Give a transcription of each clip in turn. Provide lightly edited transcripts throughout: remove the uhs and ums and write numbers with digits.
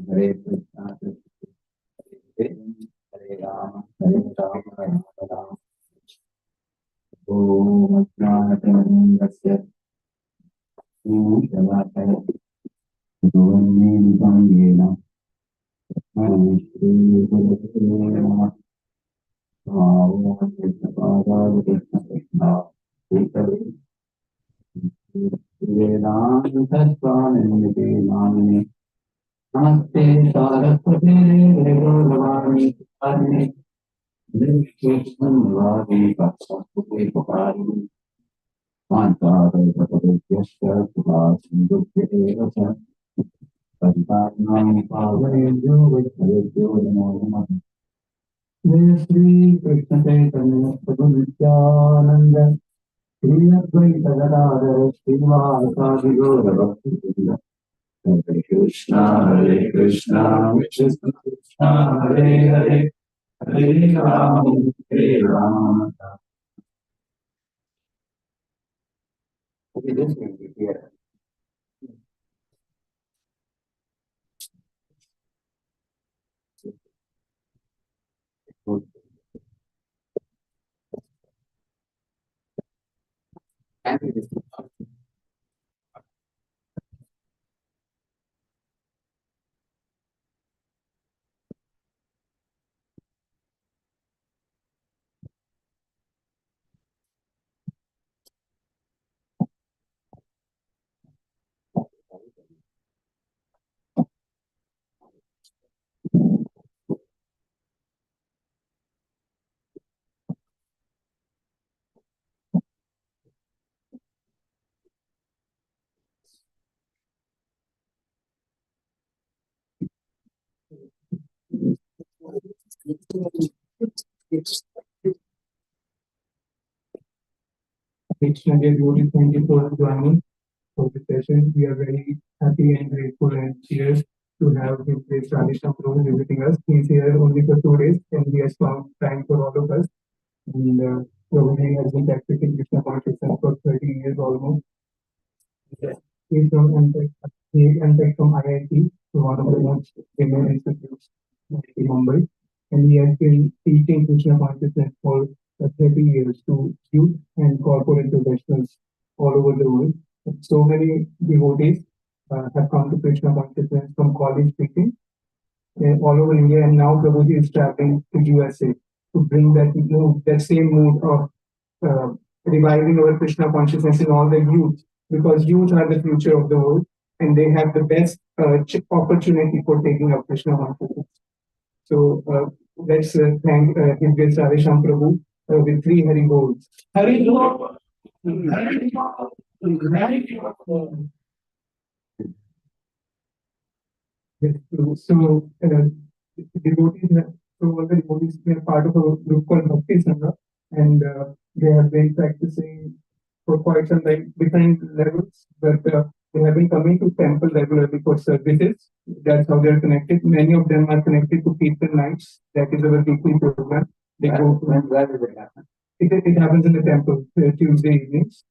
Hare Krishna, Hare Rama, Rama Rama. Om Ajnanatinandasya Shushravakaya Duvannenitangena Shri Gurave Namaha. Om Krishna Padaya Krishna Krishna Krishna Vedanta Swami Namini Namaste Saraswati Devi Gauravani Purani Krishna Vadi Vatsapute Pukari Mantara Vatabhyasya Sudhasindhukyeva Pariparnam Pavanebhyo Vaishnavebhyo Namo Namaha. Jai Shri Krishna Chaitanya Prabhu Nityananda Shri Advaita Gadadhara Srivasadi Gaura Bhaktivinoda Hare Krishna Krishna Krishna Hare Hare Hare Rama Hare Rama. Okay, this will be here. Krishna Devi, thank you for joining for the session. We are very happy and grateful and cheers to have his great Radheshyam Prabhu visiting us. He is here only for 2 days and he has found time for all of us. And Prabhuji has been practicing Krishna consciousness for 30 years almost. He is from from IIT, one of the most renowned institutes in Mumbai. And he has been teaching Krishna consciousness for 30 years to youth and corporate professionals all over the world. So many devotees have come to Krishna consciousness from college teaching all over India, and now Prabhuji is traveling to USA to bring that mood, that same mood of reviving our Krishna consciousness in all the youth, because youth are the future of the world, and they have the best opportunity for taking up Krishna consciousness. So let's thank His Grace Radheshyam Prabhu with 3 Hari Bols. Hari Bol, Hari Bol, Hari Bol. So devotees, so all the devotees were part of a group called Bhakti Sangha, and they have been practicing for quite some time, different levels, but they have been coming to temple regularly for services. That's how they are connected. Many of them are connected to Kirtan nights. That is our weekly program. They go to, and where does it happen? It happens in the temple Tuesday evenings.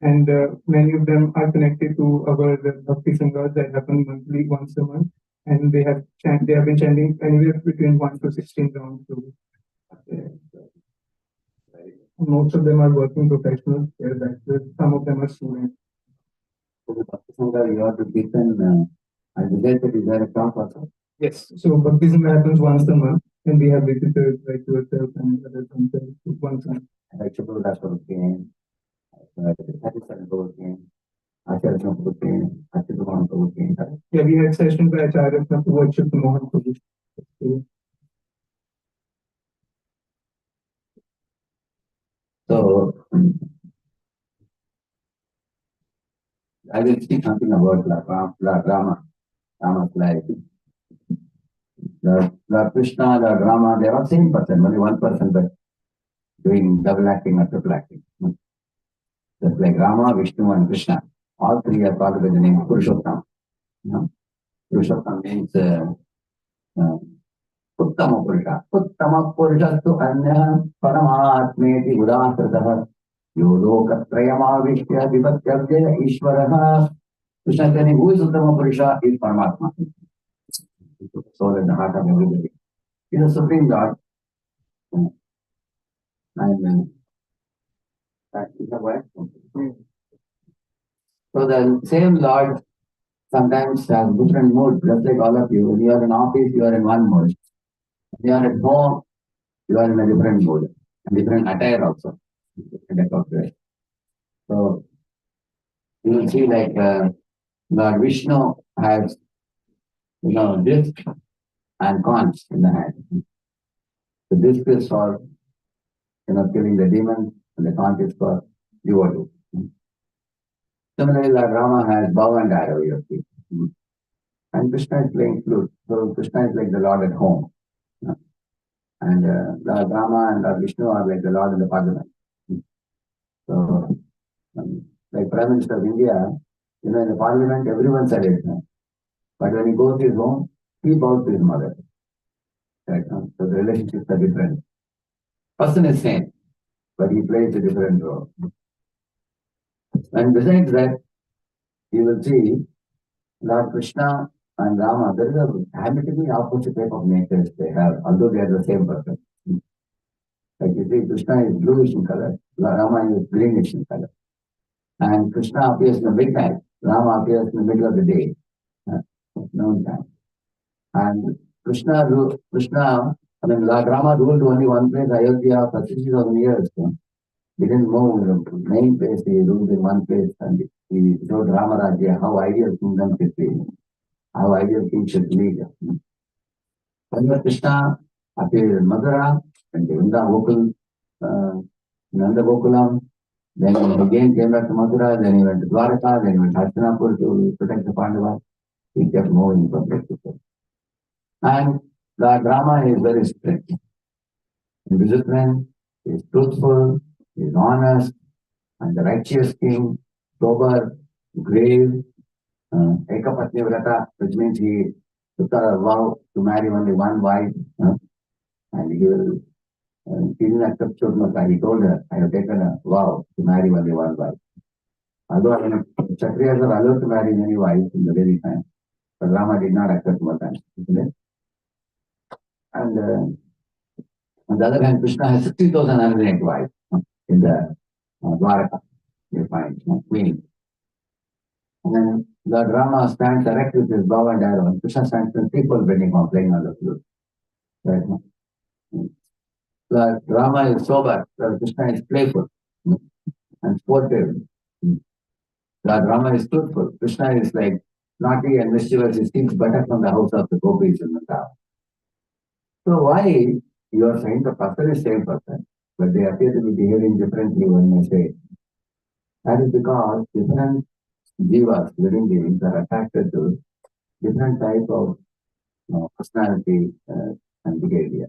And many of them are connected to our Bhakti Sanghas that happen monthly, once a month. And they have been chanting anywhere between 1 to 16 rounds. Most of them are working professionals. Some of them are students. So the Bhakti you have to listen, and Vijay said, is there a talk also? Yes. So baptism happens once a month, and we have visitors like yourself and other concerts once a month. Like Prabhu came, Prabhu came, Acharya Prabhu came, Acharya Prabhu came. Yeah, we had sessions by Acharya Prabhu, Acharya Mohan Prabhu. So I will speak something about Rama, Rama's life. The Krishna, the Rama, they are same person, only one person, but doing double acting or triple acting. Just like Rama, Vishnu, and Krishna. All three are called by the name Purushottam. You know? Purushottam means Uttama Purusha. Uttama Purusha tu anya paramatmeti udasratah yo lokatrayamavishya vipatyavya ishvaraha. Krishna is saying, who is Uttama Purusha? Is Paramatma. Soul in the heart of everybody. He is a supreme God. And that is the way. So the same Lord sometimes has different moods, just like all of you. When you are in office, you are in one mood. When you are at home, you are in a different mood, a different attire also. So you will see like Lord Vishnu has, disc and conch in the hand. The disc is for, killing the demons, and the conch is for devotee. Similarly, Lord Rama has bow and arrow, you see. And Krishna is playing flute. So Krishna is like the Lord at home. And Lord Rama and Lord Vishnu are like the Lord in the parliament. So, like Prime Minister of India, in the parliament, everyone celebrates him. But when he goes to his home, he bows to his mother. Right? So the relationships are different. Person is same, but he plays a different role. And besides that, you will see Lord Krishna and Rama, there is a diametrically opposite type of natures they have, although they are the same person. Like you see, Krishna is bluish in color, Rama is greenish in color. And Krishna appears in the midnight, Rama appears in the middle of the day, noon time. And Lord Rama ruled only one place, Ayodhya, for 60,000 years. He didn't move the main place, he ruled in one place, and he showed Rama Rajya, how ideal kingdom should be, how ideal king should lead. When Krishna appeared in Mathura, and Vrinda Gokul, Nanda Gokulam, then he again came back to Mathura, then he went to Dwaraka, then he went to Hastinapur to protect the Pandavas. He kept moving from place to place. And Lord Rama is very strict. He is disciplined, he is truthful, he is honest, and the righteous king, sober, grave, Ekapatni Vrata, which means he took a vow to marry only one wife, and he will, he didn't accept Churmaka. He told her, I have taken a vow to marry only one wife. Although Kshatriyas are allowed to marry many wives in the very time, but Rama did not accept Matan. And on the other hand, Krishna has 60,008 wives in the Dwaraka. You find queen. And then Lord Rama stands erect with his bow and arrow, and Krishna stands with people bending on playing on the flute. Right? Lord Rama is sober, Lord Krishna is playful and sportive. Lord Rama is truthful. Krishna is like naughty and mischievous. He seems better from the house of the gopis in the town. So why you are saying the person is same person, but they appear to be behaving differently when they say? That is because different jivas, living beings, are attracted to different type of personality and behavior.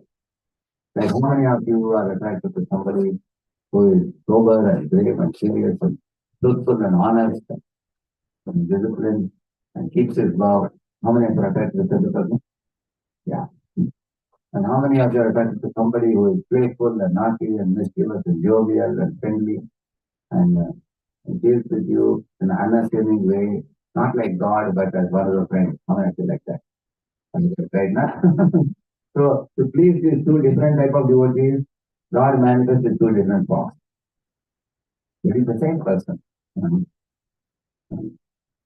Like how many of you are attracted to somebody who is sober and brave and serious and truthful and honest and disciplined and keeps his vow? How many of you are attracted to such a person? Yeah. And how many of you are attracted to somebody who is playful and naughty and mischievous and jovial and friendly and deals with you in an unassuming way, not like God, but as one of your friends? How many of you like that? Right now? So to please these two different type of devotees, God manifests in two different forms. It is the same person.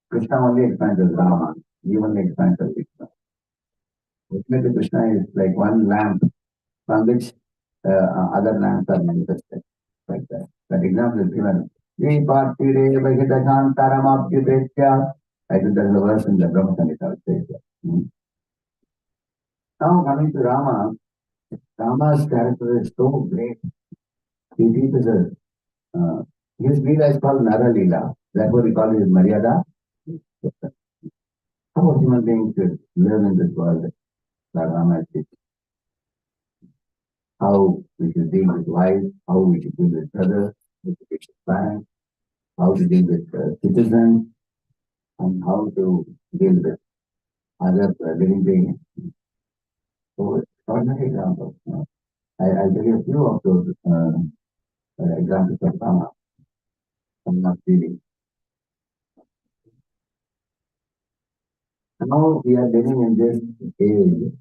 Krishna only expands as Rama. He only expands as Krishna. Ultimately, Krishna is like one lamp from which other lamps are manifested. Like that. That example is given. I think there is a verse in the Brahma Samhita which says that. Now coming to Rama, Rama's character is so great. He teaches us. His Leela is called Nara Leela. Therefore, we call it Maryada. How human beings should live in this world that Rama teaches. How we should deal with wives, how we should deal with brothers, with parents, how to deal with citizens, and how to deal with other living beings. So, extraordinary examples. I'll tell you a few of those examples of Rama. I'm not reading. Now we are living in this age,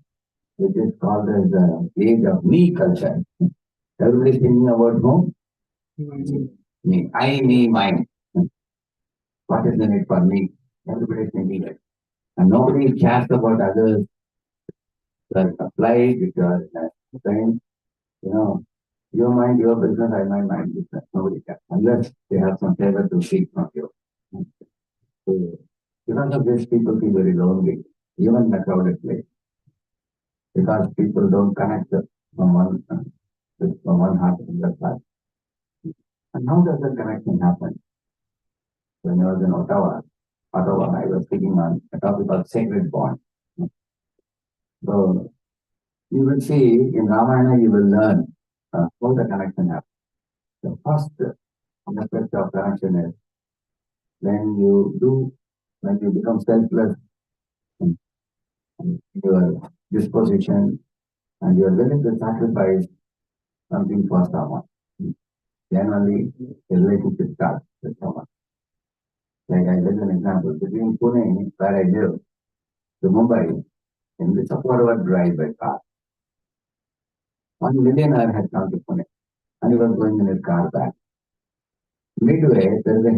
which is called as the age of me culture. Everybody's thinking about whom? Me. I, me, mine. What is in it for me? Everybody's thinking it. And nobody cares about others. You are applied, if you are friends, your mind, your business, I mind, my business. Nobody cares. Unless they have some favor to seek from you. So, because of this, people feel very lonely, even in a crowded place. Because people don't connect from one heart to the other. And how does that connection happen? When I was in Ottawa, I was speaking on a topic called sacred bond. So you will see in Ramayana, you will learn how the connection happens. The first aspect of connection is when you become selfless in your disposition and you are willing to sacrifice something for someone. Then only a relationship starts with someone. Like I give an example, between Pune, where I live, to Mumbai, in the Sapporo drive by car. 1 millionaire had come to Pune and he was going in his car back. Midway, there is a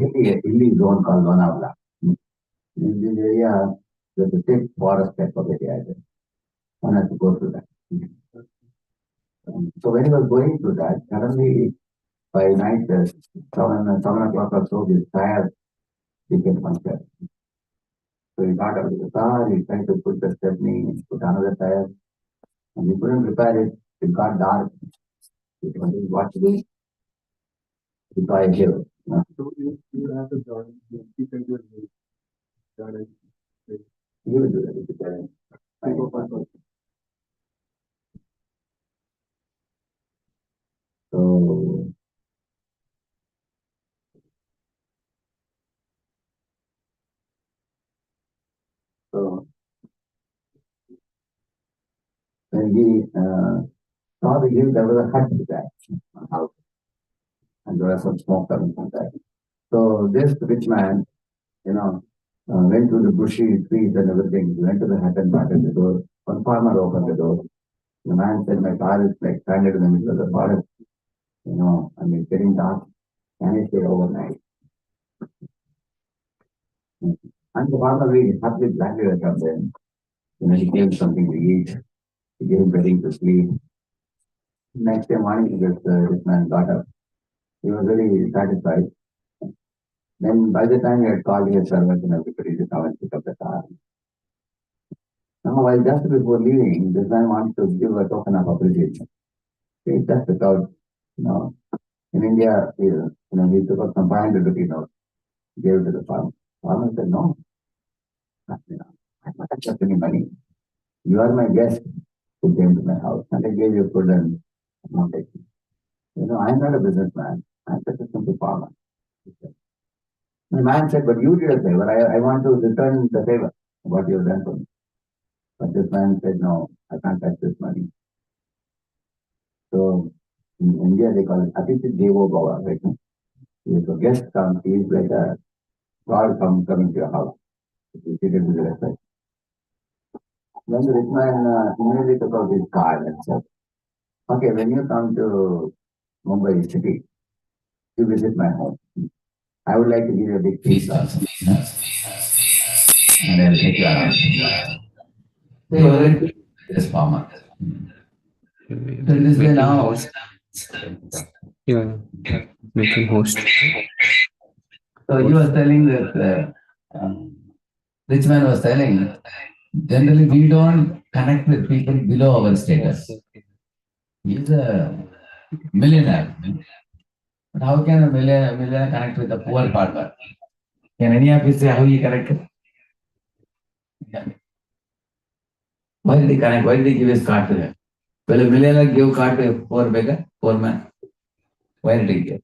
hilly zone called Lonavala. In this area, there's a thick forest type of area. One has to go through that. So when he was going through that, suddenly by night, 7 o'clock or so, his tire became punctured. So he got out of the car, he tried to put the stepney, put another tire, and he couldn't repair it. It got dark. He couldn't watch this. He saw a hill. So you have to join. You can do it. He will do that if you tell him. So when he saw the hill, there was a hut there, a house, and there was some smoke coming from that. So this rich man, went through the bushy trees and everything. He went to the hut and battered the door. One farmer opened the door. The man said, "My car is like stranded in the middle of the forest. And it's getting dark. Can I stay overnight?" And the farmer really happily gladly welcomed him. He gave him something to eat. He gave him bedding to sleep. Next day morning, this man got up. He was very satisfied. Then by the time he had called his servants and everybody to come and pick up the car. Now, while just before leaving, this man wanted to give a token of appreciation. He just took out, in India, he took out some 500 rupee note, gave it to the farmer. Farmer said, "No, I'm not accepting any money. You are my guest who came to my house, and I gave you food and accommodation. I'm not a businessman. I'm just a simple farmer." The man said, "But you did a favor. I want to return the favor, what you have done for me." But this man said, "No, I can't touch this money." So in India, they call it Atithi Devo Bhava, right? If a guest comes, he is like a God coming to your house. If you treat it with respect. Then the rich man immediately took out his card and said, "Okay, when you come to Mumbai city, you visit my home. I would like to give you a big feast." and I'll take you around. So you already this farmer. So this way now. Yeah, make him host. So you were telling that rich man was telling, generally we don't connect with people below our status. He's a millionaire. But how can a millionaire connect with a poor farmer? Can any of you say how he connected? Yeah. Why did he connect? Why did he give his card to him? Will a millionaire give card to a poor beggar, poor man? Why did he give?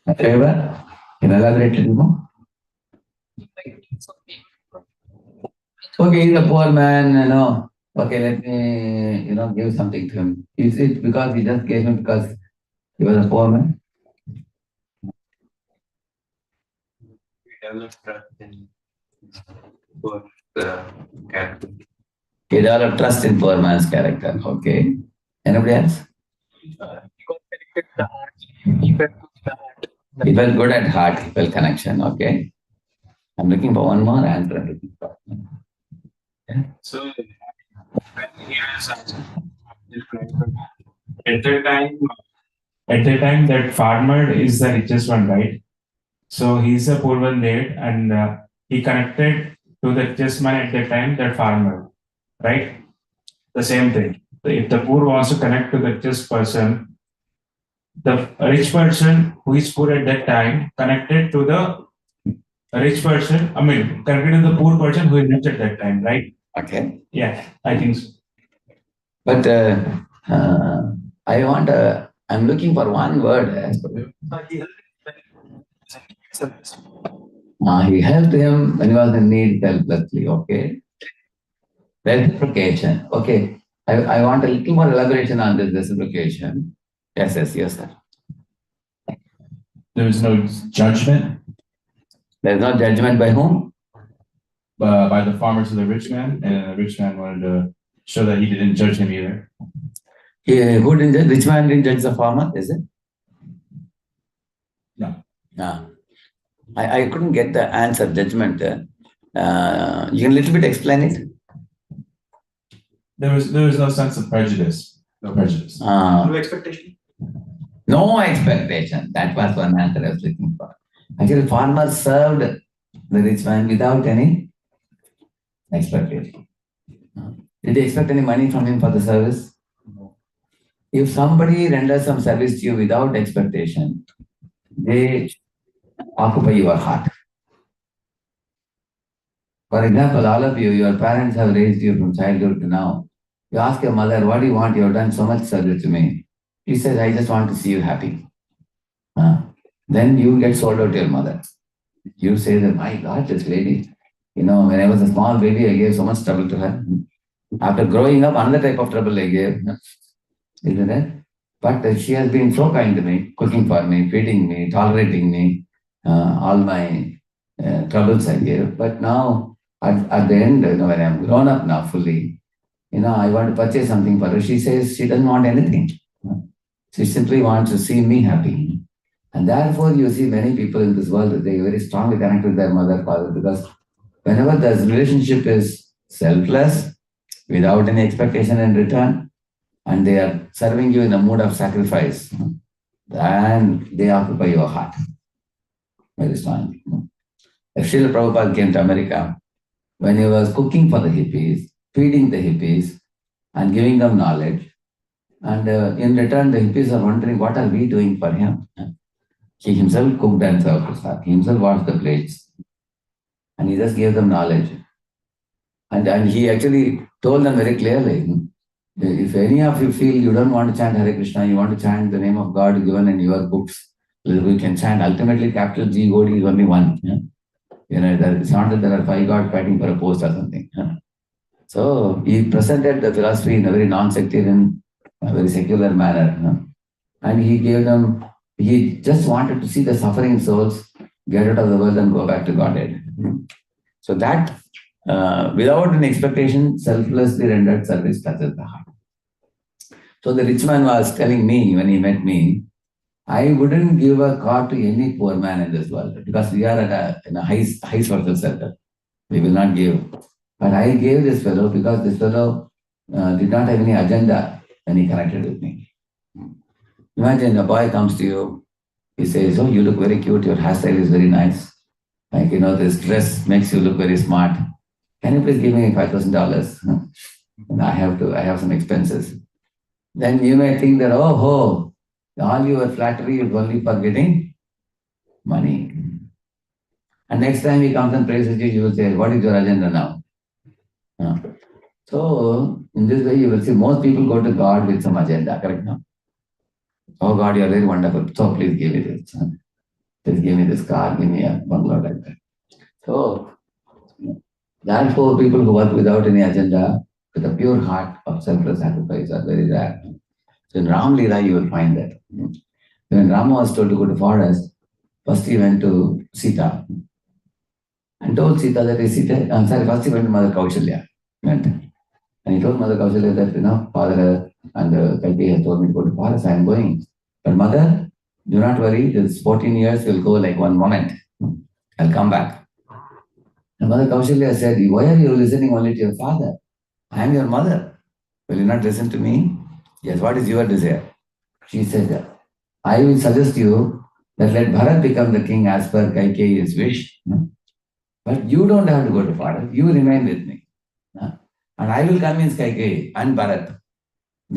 A favor? Can you elaborate a little more? Okay, he's a poor man, Okay, let me, give something to him. Is it because he just gave him because he was a poor man? He developed trust in poor man's character. Okay. Anybody else? He felt good at heart. He felt connection. Okay. I'm looking for one more answer. So when he was at the time that farmer is the richest one, right? So he's a poor one there, and he connected to the richest man at that time, that farmer, right? The same thing. If the poor wants to connect to the richest person, the rich person who is poor at that time connected to the rich person. I mean, connected to the poor person who is rich at that time, right? Okay. Yeah, I think so. But I'm looking for one word. He helped him when he was in need helplessly. Okay. Reciprocation. Okay. I want a little more elaboration on this reciprocation. Yes, sir. There was no judgment There's no judgment by whom? by the farmer to the rich man, and the rich man wanted to show that he didn't judge him either. Who didn't judge? Rich man didn't judge the farmer, is it? No. No. I couldn't get the answer, judgment. You can a little bit explain it? There was no sense of prejudice. No prejudice. No expectation. No expectation. That was one answer I was looking for. Actually, farmer served the rich man without any expectation. Did they expect any money from him for the service? No. If somebody renders some service to you without expectation, they occupy your heart. For example, all of you, your parents have raised you from childhood to now. You ask your mother, what do you want? You have done so much service to me. She says, I just want to see you happy. Then you get sold out to your mother. You say that, my God, this lady, when I was a small baby, I gave so much trouble to her. After growing up, another type of trouble I gave. Isn't it? But she has been so kind to me, cooking for me, feeding me, tolerating me, all my troubles I gave. But now, at the end, when I'm grown up now fully, I want to purchase something for her. She says she doesn't want anything. She simply wants to see me happy. And therefore, you see many people in this world, they very strongly connect with their mother, father, because whenever the relationship is selfless, without any expectation in return, and they are serving you in a mood of sacrifice, and they occupy your heart very strongly. If Srila Prabhupada came to America, when he was cooking for the hippies, feeding the hippies, and giving them knowledge, and in return, the hippies are wondering, what are we doing for him? He himself cooked and served prasad. He himself washed the plates. And he just gave them knowledge. And he actually told them very clearly, if any of you feel you don't want to chant Hare Krishna, you want to chant the name of God given in your books, we can chant. Ultimately, capital G, God is only one. It's not that there are 5 gods fighting for a post or something. So he presented the philosophy in a very non-sectarian, very secular manner. And he gave them, he just wanted to see the suffering souls get out of the world and go back to Godhead. So that, without an expectation, selflessly rendered service touches the heart. So the rich man was telling me when he met me, I wouldn't give a car to any poor man in this world because we are in a high social circle. We will not give. But I gave this fellow because this fellow did not have any agenda when he connected with me. Imagine a boy comes to you, he says, "Oh, you look very cute, your hairstyle is very nice. Like, this dress makes you look very smart. Can you please give me $5,000? And I have some expenses." Then you may think that, oh, all your flattery is only for getting money. And next time he comes and praises you, you will say, "What is your agenda now?" So, in this way, you will see most people go to God with some agenda, correct? No? "Oh God, you are very wonderful. So please give me this. Please give me this car, give me a bungalow like that." So, therefore, people who work without any agenda, with a pure heart of selfless sacrifice are very rare. So in Ram Leela, you will find that. When Rama was told to go to forest, first he went to Sita and told Sita that first he went to Mother Kaushalya. And he told Mother Kaushalya that, father and Kalpi has told me to go to forest, I am going. But mother, do not worry, this 14 years will go like one moment. I'll come back. And Mother Kaushalya said, "Why are you listening only to your father? I am your mother. Will you not listen to me?" "Yes, what is your desire?" She said, "I will suggest you that let Bharat become the king as per Kaikeyi's wish. But you don't have to go to forest. You remain with me. And I will convince Kaikeyi and Bharat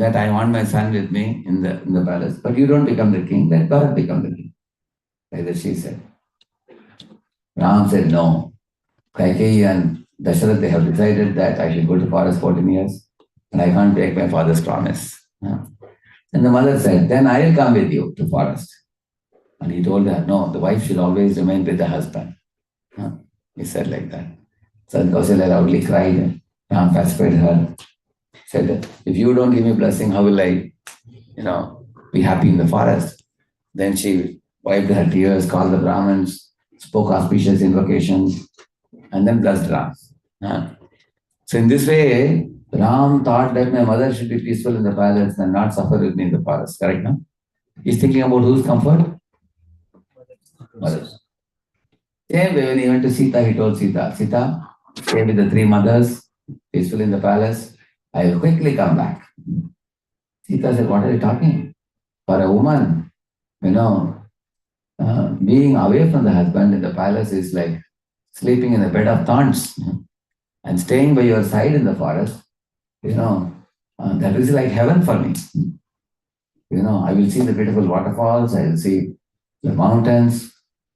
that I want my son with me in the palace. But you don't become the king. Let Bharat become the king." Like that she said. Ram said, "No. Kaikeyi and Dasharath, they have decided that I should go to forest 14 years. And I can't take my father's promise." And the mother said, "Then I will come with you to forest." And he told her, "No, the wife should always remain with the husband." He said like that. So Kausalya loudly cried. Ram pacified her. Said, "If you don't give me blessing, how will I, be happy in the forest?" Then she wiped her tears, called the Brahmins, spoke auspicious invocations, and then blessed Ram. So in this way, Ram thought that my mother should be peaceful in the palace and not suffer with me in the forest. Correct, no? He's thinking about whose comfort? Mother's. Same way, when he went to Sita, he told Sita, "Sita, stay with the three mothers, peaceful in the palace. I will quickly come back." Sita said, "What are you talking? For a woman, being away from the husband in the palace is like sleeping in a bed of thorns. And staying by your side in the forest, that is like heaven for me. I will see the beautiful waterfalls, I will see the mountains,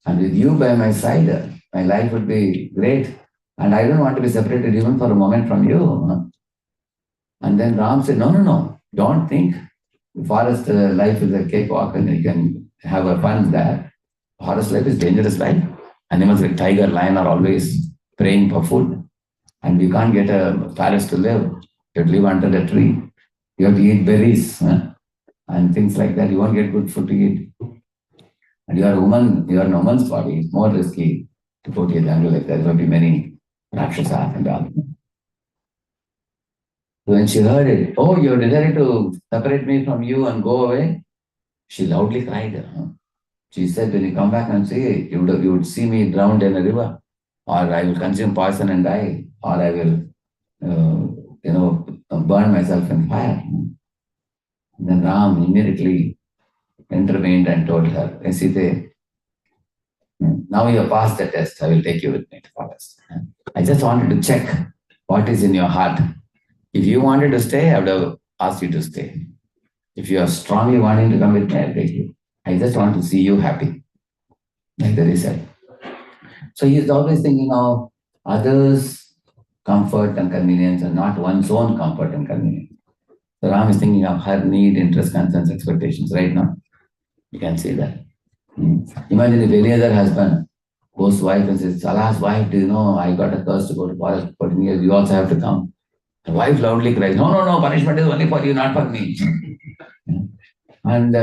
and with you by my side, my life would be great. And I don't want to be separated even for a moment from you." And then Ram said, No, don't think forest life is a cakewalk and you can have a fun there. Forest life is dangerous life. Animals like tiger, lion are always praying for food. And you can't get a forest to live. You have to live under the tree. You have to eat berries and things like that. You won't get good food to eat. And you are a woman, you are in a woman's body. It's more risky to go to a jungle like that. There will be many rakshasas and all. When she heard it, "Oh, you decided to separate me from you and go away," she loudly cried. She said, "When you come back and say, you would see me drowned in a river, or I will consume poison and die, or I will, burn myself in fire." And then Ram immediately intervened and told her, "Sita, now you have passed the test. I will take you with me to forest. I just wanted to check what is in your heart. If you wanted to stay, I would have asked you to stay. If you are strongly wanting to come with me, I'll take you. I just want to see you happy." Like that he said. So he is always thinking of others' comfort and convenience and not one's own comfort and convenience. So Ram is thinking of her need, interest, concerns, expectations right now. You can see that. Imagine if any other husband goes to wife and says, "Alas, wife, do you know I got a curse to go to forest for 14 years. You also have to come." The wife loudly cries, No, punishment is only for you, not for me." And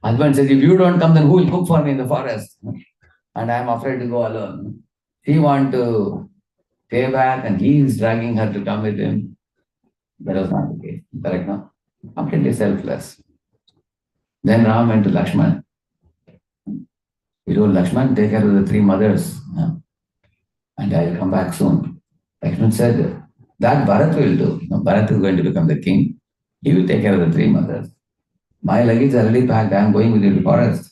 husband says, "If you don't come, then who will cook for me in the forest? And I am afraid to go alone." He wants to pay back and he is dragging her to come with him. That was not the case. Correct now? Completely selfless. Then Ram went to Lakshman. He told Lakshman, take care of the three mothers, and I will come back soon. Lakshman said, that Bharat will do. Bharat is going to become the king. He will take care of the three mothers. My luggage is already packed. I am going with you to forest.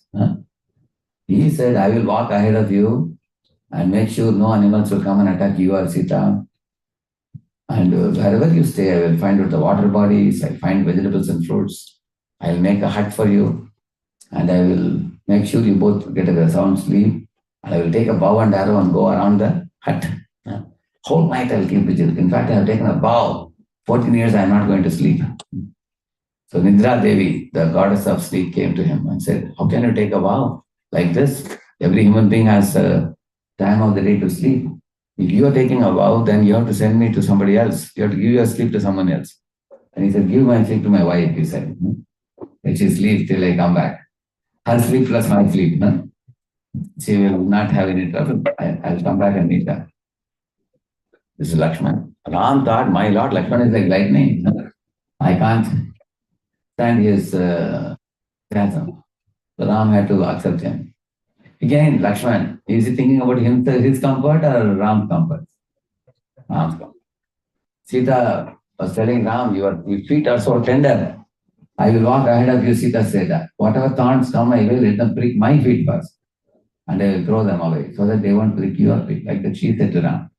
He said, I will walk ahead of you and make sure no animals will come and attack you or Sita. And wherever you stay, I will find out the water bodies. I'll find vegetables and fruits. I'll make a hut for you. And I will make sure you both get a sound sleep. And I will take a bow and arrow and go around the hut. Whole night I will keep vigil. In fact, I have taken a vow. 14 years I am not going to sleep. So Nidra Devi, the goddess of sleep, came to him and said, how can you take a vow like this? Every human being has a time of the day to sleep. If you are taking a vow, then you have to send me to somebody else. You have to give your sleep to someone else. And he said, give my sleep to my wife, he said. Let she sleep till I come back. Her sleep plus my sleep. She will not have any trouble. I will come back and meet her. This is Lakshman. Ram thought, my lord, Lakshman is like lightning. I can't stand his chasm. So Ram had to accept him. Again, Lakshman, is he thinking about his comfort or Ram's comfort? Ram's comfort. Sita was telling Ram, your feet are so tender. I will walk ahead of you, Sita said. Whatever thorns come my way, let them prick my feet first. And I will throw them away so that they won't prick your feet, like that she said to Ram.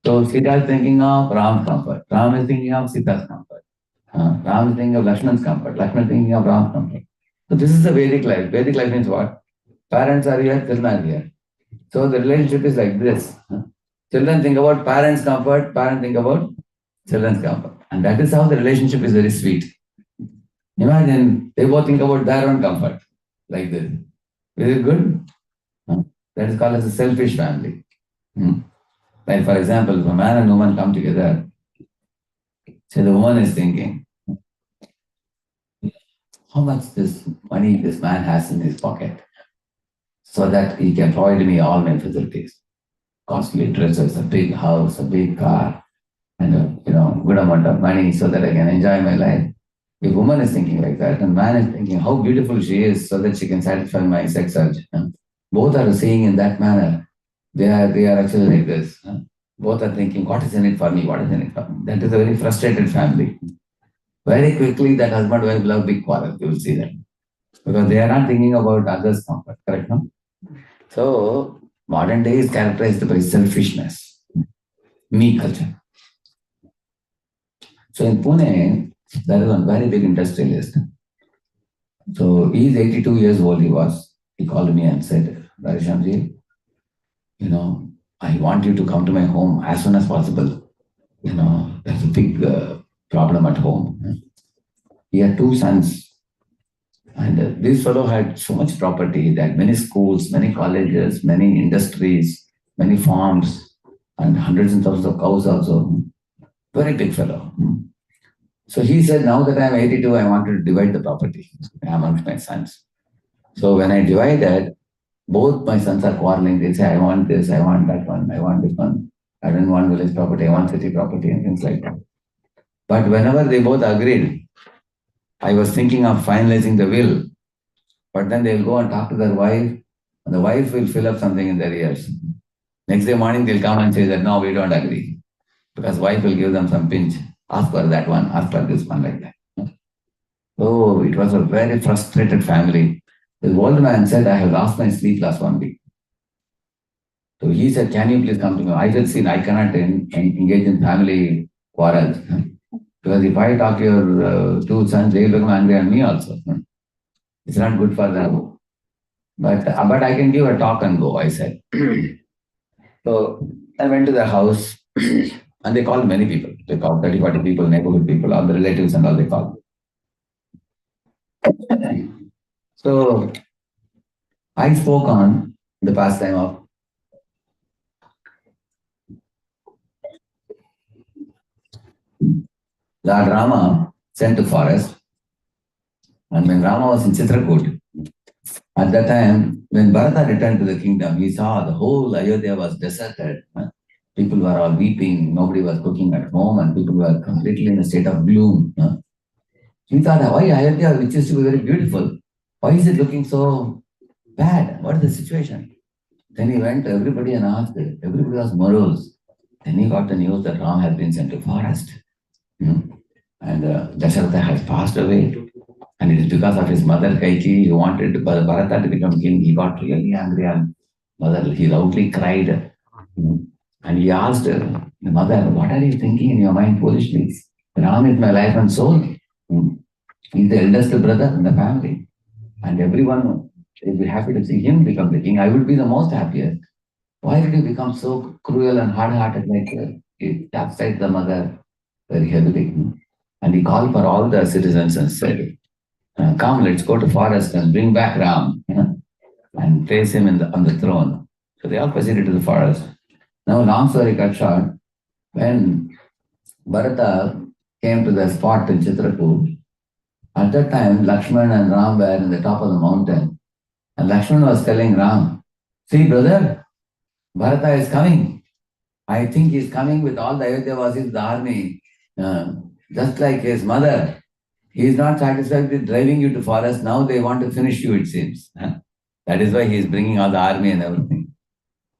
So Sita is thinking of Ram's comfort. Ram is thinking of Sita's comfort. Ram is thinking of Lakshman's comfort. Lakshman is thinking of Ram's comfort. So this is the Vedic life. Vedic life means what? Parents are here, children are here. So the relationship is like this. Children think about parents' comfort, parents think about children's comfort. And that is how the relationship is very sweet. Imagine they both think about their own comfort, like this. Is it good? That is called as a selfish family. Like for example, if a man and woman come together, say the woman is thinking, how much this money this man has in his pocket so that he can provide me all my facilities. Costly dresses, a big house, a big car, and a good amount of money so that I can enjoy my life. If woman is thinking like that, and man is thinking how beautiful she is so that she can satisfy my sex urge. Both are seeing in that manner. They are actually like this. Both are thinking, what is in it for me? What is in it for me? That is a very frustrated family. Very quickly, that husband wife will have big quarrel. You will see that. Because they are not thinking about others' comfort, correct? No? So, modern day is characterized by selfishness, me culture. So, in Pune, there is one very big industrialist. So, he is 82 years old, he was. He called me and said, Radheshyamji, I want you to come to my home as soon as possible. There's a big problem at home. He had two sons. And this fellow had so much property. He had many schools, many colleges, many industries, many farms, and hundreds and thousands of cows also. Very big fellow. So he said, now that I'm 82, I want to divide the property amongst my sons. So when I divided, both my sons are quarreling. They say, I want this, I want that one, I want this one. I don't want village property, I want city property and things like that. But whenever they both agreed, I was thinking of finalizing the will. But then they'll go and talk to their wife, and the wife will fill up something in their ears. Next day morning, they'll come and say that, no, we don't agree. Because wife will give them some pinch. Ask for that one, ask for this one, like that. So it was a very frustrated family. The old man said, I have lost my sleep last 1 week. So he said, can you please come to me? I said, see, I cannot engage in family quarrels. Because if I talk to your two sons, they will become angry on me also. It's not good for them. But I can give a talk and go, I said. So I went to their house and they called many people. They called 30, 40 people, neighborhood people, all the relatives and all they called. So I spoke on the pastime of Lord Rama sent to forest. And when Rama was in Chitrakoot, at that time, when Bharata returned to the kingdom, he saw the whole Ayodhya was deserted. People were all weeping, nobody was cooking at home, and people were completely in a state of gloom. He thought, why Ayodhya, which used to be very beautiful, why is it looking so Bad. What is the situation? Then he went to everybody and asked. Everybody was morose. Then he got the news that Ram has been sent to forest. And Dasharatha has passed away. And it is because of his mother Kaikeyi, he wanted Bharata to become king. He got really angry and mother, he loudly cried. And he asked the mother, what are you thinking in your mind foolishly? Ram is my life and soul. He's the eldest brother in the family. And everyone will be happy to see him become the king. I will be the most happiest. Why did you become so cruel and hard-hearted like it upset the mother very heavily? And he called for all the citizens and said, come, let's go to forest and bring back Ram, and place him on the throne. So they all proceeded to the forest. Now, long story cut short, when Bharata came to the spot in Chitrakoot, at that time, Lakshman and Ram were in the top of the mountain. And Lakshman was telling Ram, see, brother, Bharata is coming. I think he's coming with all the Ayodhya-vasis, the army, just like his mother. He is not satisfied with driving you to forest. Now they want to finish you, it seems. That is why he is bringing all the army and everything.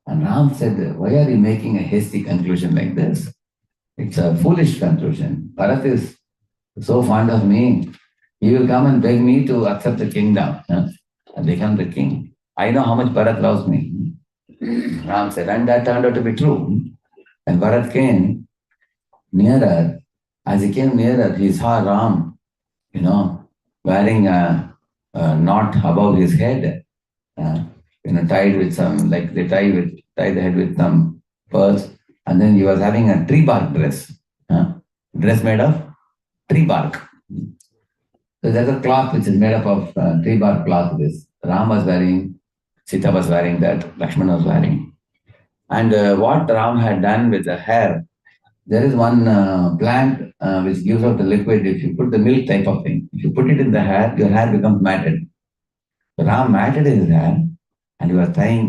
And Ram said, why are you making a hasty conclusion like this? It's a foolish conclusion. Bharat is so fond of me. He will come and beg me to accept the kingdom and become the king. I know how much Bharat loves me. Ram said, and that turned out to be true. And Bharat came nearer. As he came nearer, he saw Ram, wearing a knot above his head, tied with some, like they tie the head with some pearls. And then he was having a tree bark dress, dress made of tree bark. So there's a cloth which is made up of tree bark cloth. This Ram was wearing, Sita was wearing that, Lakshmana was wearing. And what Ram had done with the hair, there is one plant which gives out the liquid. If you put the milk type of thing, if you put it in the hair, your hair becomes matted. So Ram matted his hair and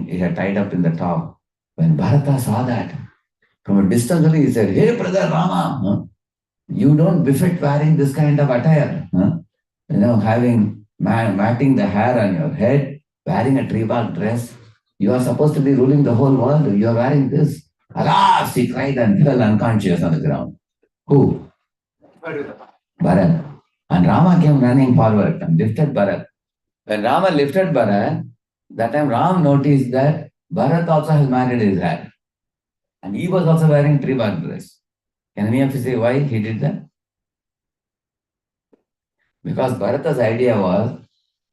he had tied up in the top. When Bharata saw that, from a distance he said, hey brother Rama, you don't befit wearing this kind of attire. Having matting the hair on your head, wearing a tree bark dress. You are supposed to be ruling the whole world. You are wearing this. Alas, he cried and fell unconscious on the ground. Who? Bharat. And Rama came running forward and lifted Bharat. When Rama lifted Bharat, that time Ram noticed that Bharat also has matted his hair. And he was also wearing tree bark dress. Can any of you say why he did that? Because Bharata's idea was,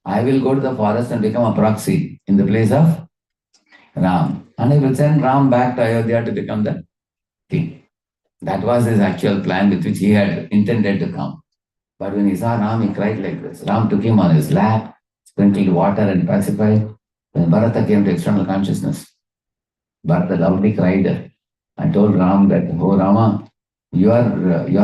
I will go to the forest and become a proxy in the place of Ram. And I will send Ram back to Ayodhya to become the king. That was his actual plan with which he had intended to come. But when he saw Ram, he cried like this. Ram took him on his lap, sprinkled water and pacified. When Bharata came to external consciousness, Bharata loudly cried and told Ram that, oh Rama, you are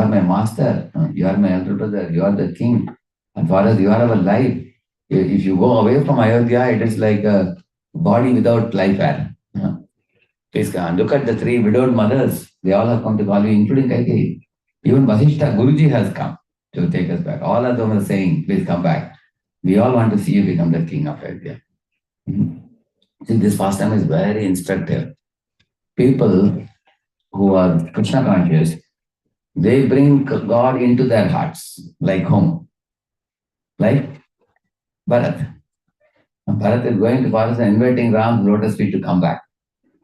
my master, you are my elder brother, you are the king. And for us, you are our life. If you go away from Ayodhya, it is like a body without life air. Please look at the three widowed mothers. They all have come to call you, including Kaikeyi. Even Vasishtha, Guruji has come to take us back. All of them are saying, please come back. We all want to see you become the king of Ayodhya. See, this pastime is very instructive. People who are Krishna conscious, they bring God into their hearts, like home. Like Bharat. Bharat is going to forest and inviting Ram's lotus feet to come back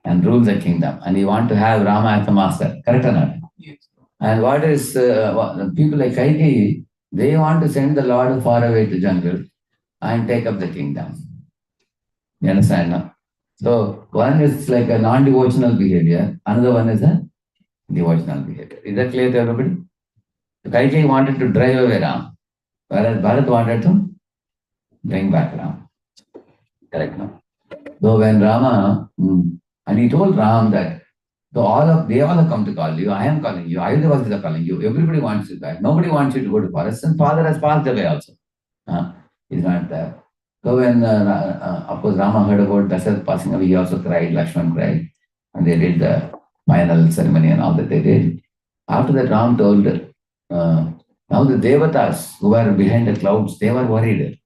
and rule the kingdom. And he wants to have Rama as the master. Correct or not? Yes. And what is, people like Kaikeyi, they want to send the Lord far away to jungle and take up the kingdom. You understand now? So one is like a non-devotional behavior. Another one is a devotional behavior. Is that clear to everybody? So Kaikeyi wanted to drive away Ram, whereas Bharat wanted to bring back Ram. Correct now? So when Rama, and he told Ram that, they all have come to call you, I am calling you, Ayodhya are calling you, everybody wants you back. Nobody wants you to go to forest, and father has passed away also. He's not there. So when, of course, Rama heard about Dasharatha passing away, he also cried, Lakshman cried, and they did the final ceremony and all that they did. After that, Ram told, now the Devatas who were behind the clouds, they were worried.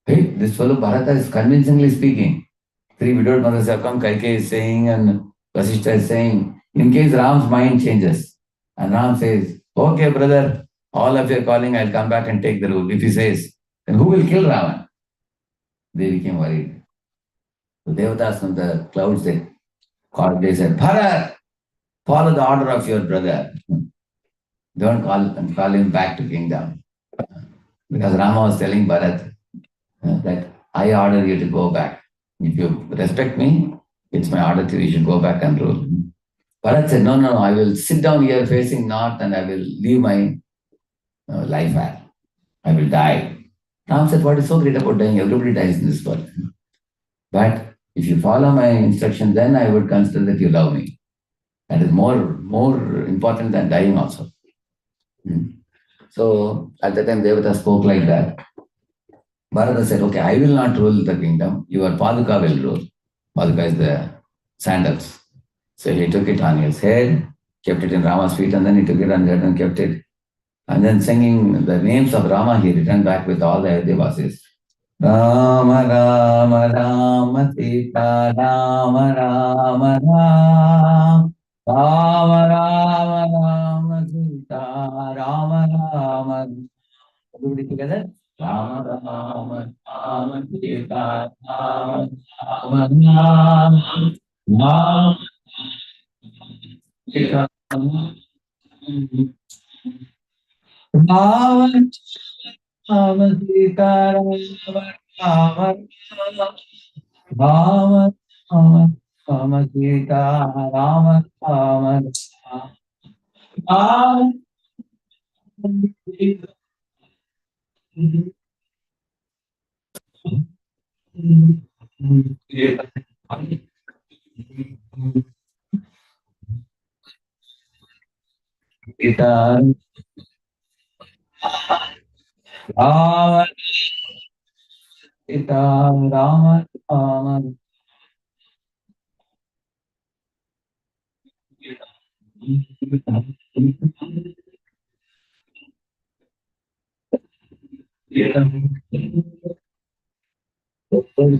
Hey, this fellow Bharata is convincingly speaking. Sri Vidod Madhasakam Kaikeyi is saying and Vasishtha is saying, in case Ram's mind changes, and Ram says, okay, brother, all of you are calling, I'll come back and take the rule. If he says, then who will kill Ravan? They became worried. The Devatas from the clouds, they said, Bharat, follow the order of your brother. Don't call him back to kingdom. Because Rama was telling Bharat that I order you to go back. If you respect me, it's my order to you, you should go back and rule. Bharat said, no, I will sit down here facing north and I will leave my life here. I will die. Ram said, what is so great about dying? Everybody dies in this world. But if you follow my instruction, then I would consider that you love me. That is more important than dying also. So at the time Devata spoke like that. Bharata said, okay, I will not rule the kingdom. Your Paduka will rule. Paduka is the sandals. So he took it on his head, kept it in Rama's feet, and then he took it on his head and kept it. And then singing the names of Rama, he returned back with all the Ayodhyavasis. Rama, Rama, Rama, Sita, Rama, Rama, Rama. Rama, Rama, Rama, Sita, Rama, Rama. Everybody together? Rama, Rama, Rama, Sita, Rama, Rama, Rama. Rama, Sita, Rama, Rama, Sita, Rama, Rama, Rama, Rama, Sita, Rama, Rama, Rama, Sita, Sita, Rama, Sita, Rama, Rama.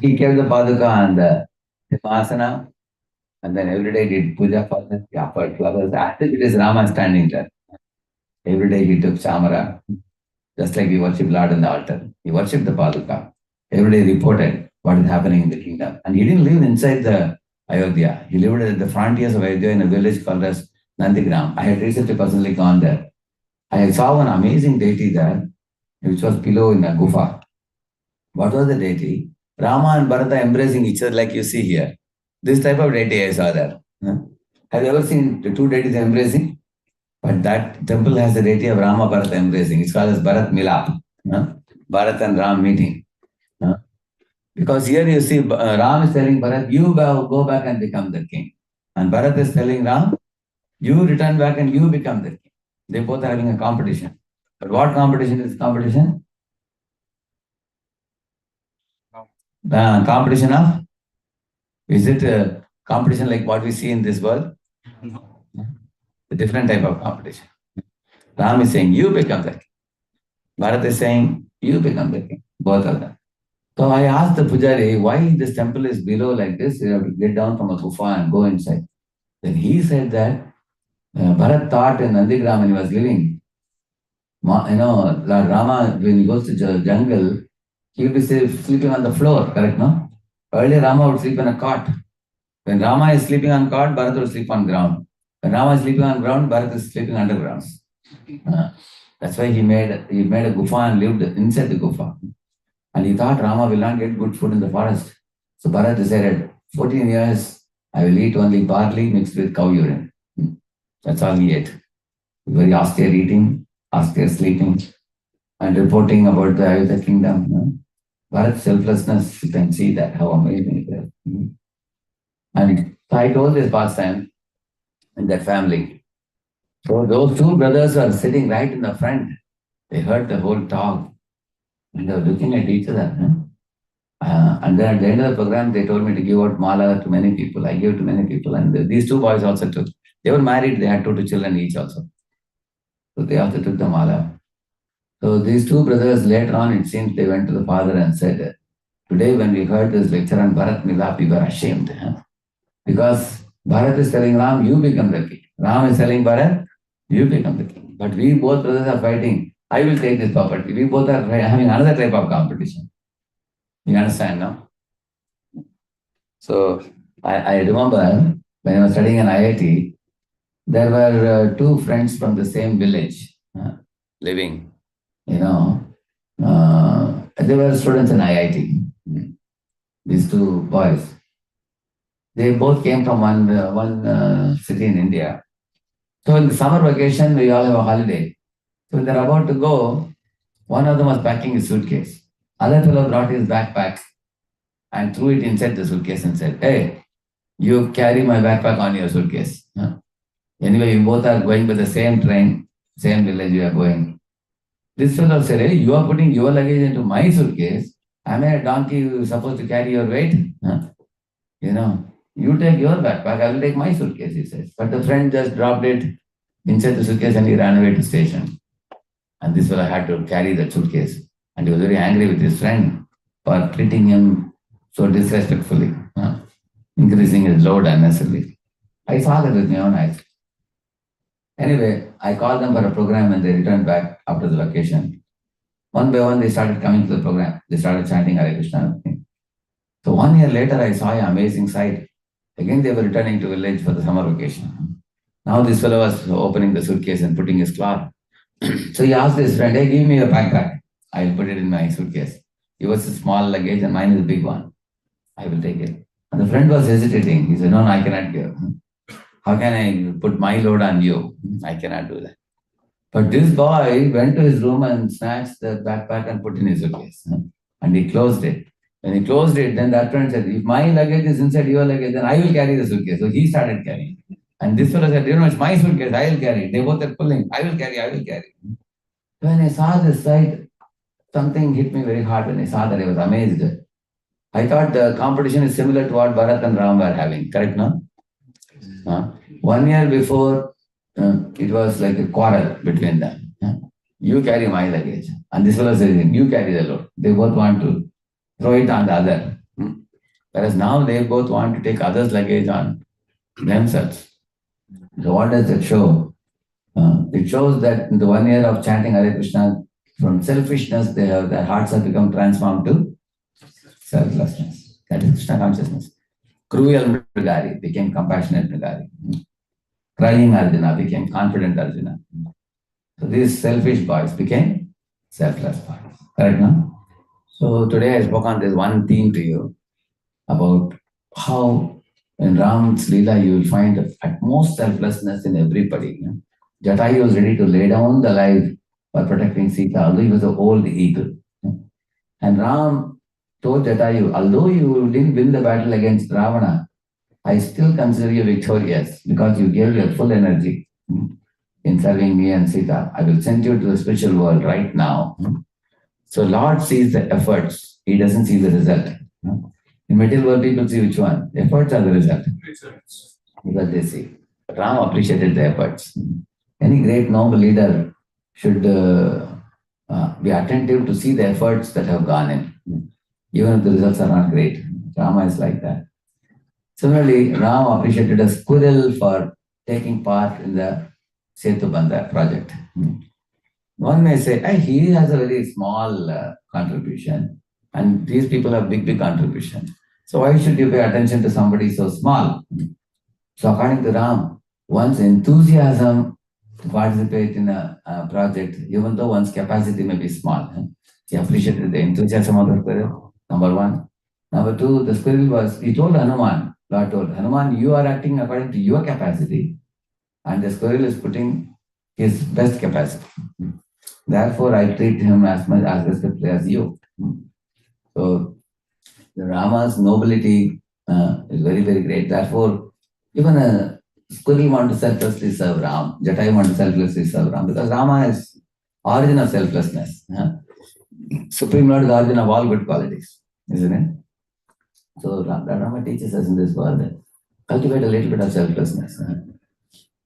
He kept the Paduka and the Simhasana, and then every day did puja for the offered flowers. After it is Rama standing there. Every day he took Chamara, just like we worship Lord on the altar. He worshipped the Paduka. Every day reported what is happening in the kingdom. And he didn't live inside the Ayodhya. He lived at the frontiers of Ayodhya in a village called as Nandigram. I had recently personally gone there. I saw one amazing deity there, which was below in a gufa. What was the deity? Rama and Bharata embracing each other like you see here. This type of deity I saw there. Have you ever seen the two deities embracing? But that temple has the deity of Rama Bharata embracing. It's called as Bharat Milap. Bharat and Ram meeting. Because here you see Ram is telling Bharat, you go back and become the king. And Bharat is telling Ram, you return back and you become the king. They both are having a competition. But what competition is competition? Competition of? Is it a competition like what we see in this world? No. A different type of competition. Ram is saying, you become the king. Bharat is saying, you become the king. Both of them. So I asked the pujari, why this temple is below like this? You have to get down from a gufa and go inside. Then he said that Bharat thought in Nandigram when he was living, Lord Rama, when he goes to the jungle, he will be sleeping on the floor, correct, no? Earlier Rama would sleep on a cot. When Rama is sleeping on cot, Bharat will sleep on ground. When Rama is sleeping on ground, Bharat is sleeping underground. That's why he made a gufa and lived inside the gufa. And he thought Rama will not get good food in the forest. So Bharat decided, 14 years, I will eat only barley mixed with cow urine. That's all he ate. Very austere eating, austere sleeping, and reporting about the Ayodhya kingdom. Bharat's selflessness, you can see that, how amazing it is. And I told this past time in that family. So those two brothers are sitting right in the front. They heard the whole talk. And they were looking at each other. And then at the end of the program, they told me to give out mala to many people. I gave to many people. And these two boys also took. They were married. They had two children each also. So they also took the mala. So these two brothers later on, it seems they went to the father and said, today when we heard this lecture on Bharat Milap, we were ashamed. Because Bharat is telling Ram, you become the king. Ram is telling Bharat, you become the king. But we both brothers are fighting. I will take this property. We both are having another type of competition. You understand now? So I remember when I was studying in IIT, there were two friends from the same village living, they were students in IIT. These two boys. They both came from one city in India. So in the summer vacation, we all have a holiday. So when they're about to go, one of them was packing his suitcase. Other fellow brought his backpack and threw it inside the suitcase and said, hey, you carry my backpack on your suitcase. Anyway, you both are going by the same train, same village you are going. This fellow said, hey, you are putting your luggage into my suitcase. Am I a donkey who is supposed to carry your weight? You take your backpack, I will take my suitcase, he says. But the friend just dropped it inside the suitcase and he ran away to station. And this fellow had to carry that suitcase. And he was very angry with his friend for treating him so disrespectfully, increasing his load unnecessarily. I saw that with my own eyes. Anyway, I called them for a program and they returned back after the vacation. One by one, they started coming to the program. They started chanting Hare Krishna. So 1 year later, I saw an amazing sight. Again, they were returning to village for the summer vacation. Now this fellow was opening the suitcase and putting his cloth. So he asked his friend, hey, give me your backpack. I will put it in my suitcase. Yours is a small luggage and mine is a big one. I will take it. And the friend was hesitating. He said, no, I cannot give. How can I put my load on you? I cannot do that. But this boy went to his room and snatched the backpack and put in his suitcase. And he closed it. When he closed it, then that friend said, if my luggage is inside your luggage, then I will carry the suitcase. So he started carrying. And this fellow said, it's my suitcase, I will carry. They both are pulling, I will carry. When I saw this sight, something hit me very hard when I saw that. I was amazed. I thought the competition is similar to what Bharat and Ram were having, correct now? 1 year before, it was like a quarrel between them. You carry my luggage. And this fellow says, you carry the load. They both want to throw it on the other. Whereas now they both want to take others' luggage on themselves. So what does it show? It shows that in the 1 year of chanting Hare Krishna, from selfishness, their hearts have become transformed to selflessness. That is Krishna consciousness. Cruel Mrigari became compassionate Mrigari. Crying Arjuna became confident Arjuna. So these selfish boys became selfless boys. Correct now? So today I spoke on this one theme to you about how in Ram's Leela you will find the utmost selflessness in everybody. Jatayu was ready to lay down the life for protecting Sita, although he was an old eagle. And Ram told Jatayu, although you didn't win the battle against Ravana, I still consider you victorious because you gave your full energy in serving me and Sita. I will send you to the spiritual world right now. So Lord sees the efforts. He doesn't see the result. In material world, people see which one. Efforts are the result. Because they see. But Ram appreciated the efforts. Any great noble leader should be attentive to see the efforts that have gone in. Even if the results are not great. Rama is like that. Similarly, Ram appreciated a squirrel for taking part in the Setubandha project. One may say, hey, he has a very small contribution and these people have big contribution. So why should you pay attention to somebody so small? So according to Ram, one's enthusiasm to participate in a project, even though one's capacity may be small, he appreciated the enthusiasm of the squirrel, number one. Number two, the squirrel he told Hanuman, Lord told, Hanuman, you are acting according to your capacity and the squirrel is putting his best capacity. Therefore, I treat him as much as respectfully as you. So, the Rama's nobility is very, very great. Therefore, even a squirrel want to selflessly serve Ram. Jatayu want to selflessly serve Ram because Rama is origin of selflessness. Supreme Lord is origin of all good qualities, isn't it? So, Rama teaches us in this world that cultivate a little bit of selflessness.